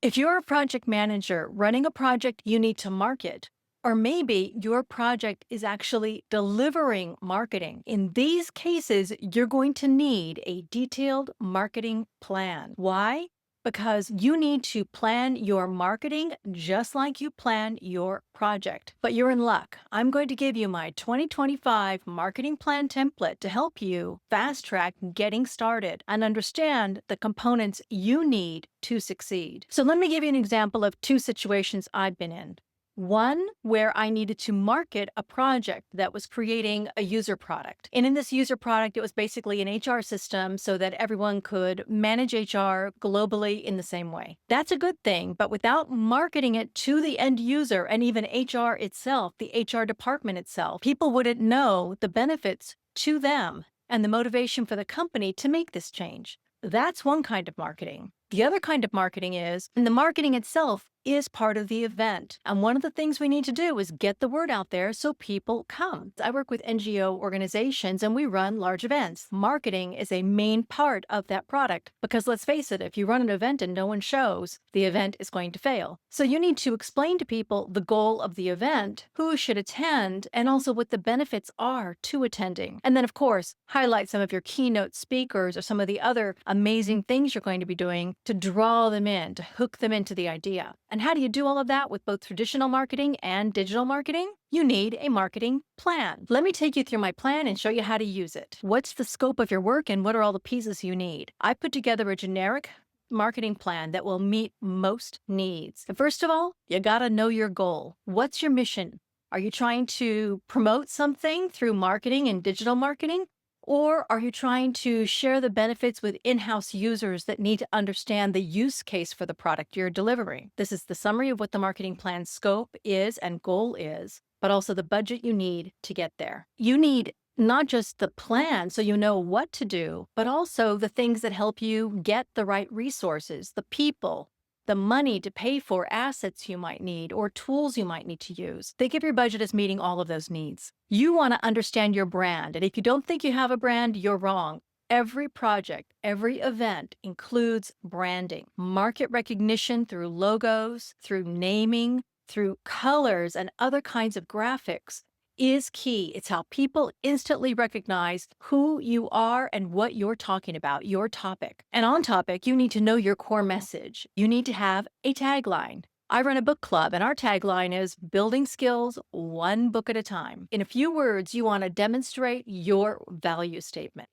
If you're a project manager running a project you need to market, or maybe your project is actually delivering marketing, in these cases, you're going to need a detailed marketing plan. Why? Because you need to plan your marketing just like you plan your project. But you're in luck. I'm going to give you my 2025 marketing plan template to help you fast track getting started and understand the components you need to succeed. So let me give you an example of two situations I've been in. One where I needed to market a project that was creating a user product. And in this user product, it was basically an HR system so that everyone could manage HR globally in the same way. That's a good thing, but without marketing it to the end user and even HR itself, the HR department itself, people wouldn't know the benefits to them and the motivation for the company to make this change. That's one kind of marketing. The other kind of marketing is, and the marketing itself is part of the event. And one of the things we need to do is get the word out there so people come. I work with NGO organizations and we run large events. Marketing is a main part of that product because let's face it, if you run an event and no one shows, the event is going to fail. So you need to explain to people the goal of the event, who should attend, and also what the benefits are to attending. And then, of course, highlight some of your keynote speakers or some of the other amazing things you're going to be doing to draw them in, to hook them into the idea. And how do you do all of that with both traditional marketing and digital marketing? You need a marketing plan. Let me take you through my plan and show you how to use it. What's the scope of your work and what are all the pieces you need? I put together a generic marketing plan that will meet most needs. First of all, you gotta know your goal. What's your mission? Are you trying to promote something through marketing and digital marketing? Or are you trying to share the benefits with in-house users that need to understand the use case for the product you're delivering? This is the summary of what the marketing plan scope is and goal is, but also the budget you need to get there. You need not just the plan so you know what to do, but also the things that help you get the right resources, the people, the money to pay for assets you might need or tools you might need to use. Think of your budget as meeting all of those needs. You want to understand your brand. And if you don't think you have a brand, you're wrong. Every project, every event includes branding, market recognition through logos, through naming, through colors and other kinds of graphics is key. It's how people instantly recognize who you are and what you're talking about, your topic. And on topic, you need to know your core message. You need to have a tagline. I run a book club and our tagline is building skills one book at a time. In a few words, you want to demonstrate your value statement.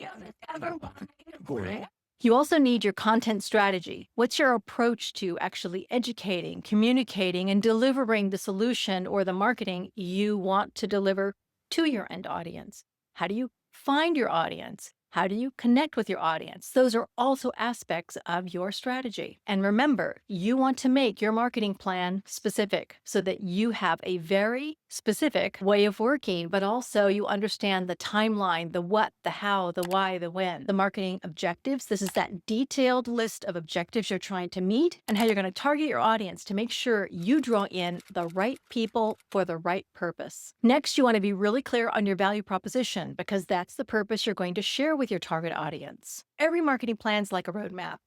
You also need your content strategy. What's your approach to actually educating, communicating, and delivering the solution or the marketing you want to deliver to your end audience? How do you find your audience? How do you connect with your audience? Those are also aspects of your strategy. And remember, you want to make your marketing plan specific so that you have a very specific way of working, but also you understand the timeline, the what, the how, the why, the when. The marketing objectives, this is that detailed list of objectives you're trying to meet and how you're going to target your audience to make sure you draw in the right people for the right purpose. Next, you want to be really clear on your value proposition because that's the purpose you're going to share with your target audience. Every marketing plan is like a roadmap.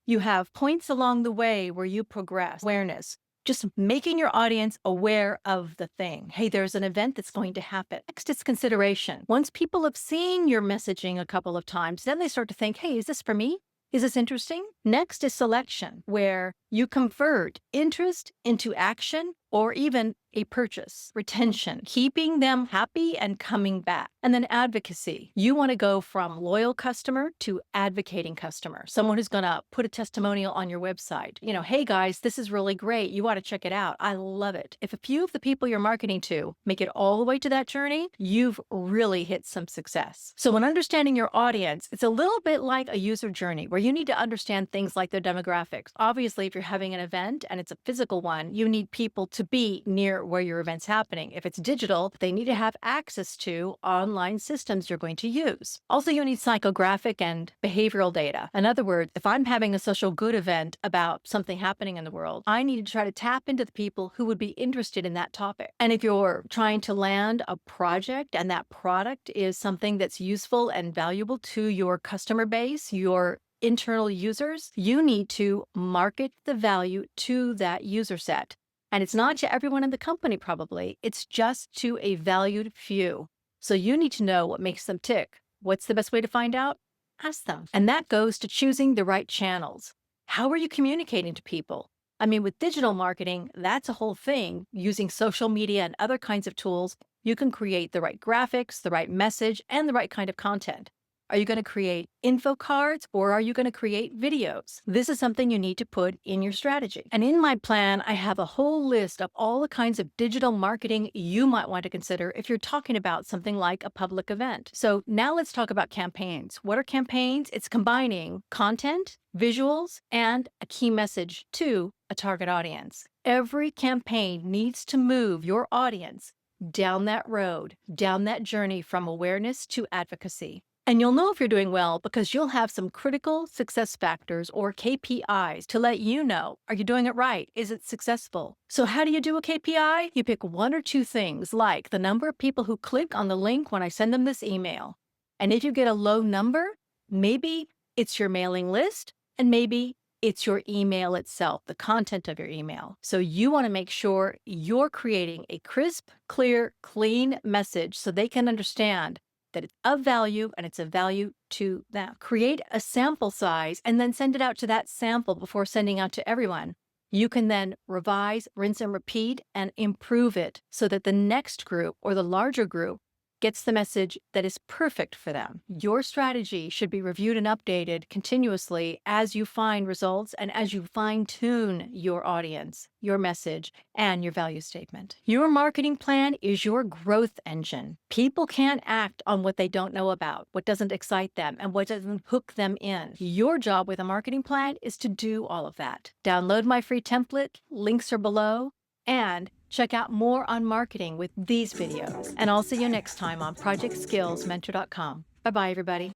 You have points along the way where you progress, awareness, just making your audience aware of the thing. Hey, there's an event that's going to happen. Next, it's consideration. Once people have seen your messaging a couple of times, then they start to think, hey, is this for me? Is this interesting? Next is selection, where you convert interest into action or even a purchase. Retention, keeping them happy and coming back. And then advocacy. You want to go from loyal customer to advocating customer, someone who's going to put a testimonial on your website. You know, hey guys, this is really great. You ought to check it out. I love it. If a few of the people you're marketing to make it all the way to that journey, you've really hit some success. So when understanding your audience, it's a little bit like a user journey where you need to understand things like their demographics. Obviously, if you're having an event and it's a physical one, you need people to be near where your event's happening. If it's digital, they need to have access to online systems you're going to use. Also, you need psychographic and behavioral data. In other words, if I'm having a social good event about something happening in the world, I need to try to tap into the people who would be interested in that topic. And if you're trying to land a project and that product is something that's useful and valuable to your customer base, your internal users, you need to market the value to that user set. And it's not to everyone in the company, probably. It's just to a valued few. So you need to know what makes them tick. What's the best way to find out? Ask them. And that goes to choosing the right channels. How are you communicating to people? I mean, with digital marketing, that's a whole thing. Using social media and other kinds of tools, you can create the right graphics, the right message, and the right kind of content. Are you going to create info cards or are you going to create videos? This is something you need to put in your strategy. And in my plan, I have a whole list of all the kinds of digital marketing you might want to consider if you're talking about something like a public event. So now let's talk about campaigns. What are campaigns? It's combining content, visuals, and a key message to a target audience. Every campaign needs to move your audience down that road, down that journey from awareness to advocacy. And you'll know if you're doing well because you'll have some critical success factors or KPIs to let you know, are you doing it right? Is it successful? So how do you do a KPI? You pick one or two things like the number of people who click on the link when I send them this email. And if you get a low number, maybe it's your mailing list and maybe it's your email itself, the content of your email. So you want to make sure you're creating a crisp, clear, clean message so they can understand that it's of value and it's of value to them. Create a sample size and then send it out to that sample before sending out to everyone. You can then revise, rinse and repeat and improve it so that the next group or the larger group gets the message that is perfect for them. Your strategy should be reviewed and updated continuously as you find results and as you fine-tune your audience, your message, and your value statement. Your marketing plan is your growth engine. People can't act on what they don't know about, what doesn't excite them, and what doesn't hook them in. Your job with a marketing plan is to do all of that. Download my free template, links are below, and check out more on marketing with these videos. And I'll see you next time on ProjectSkillsMentor.com. Bye-bye, everybody.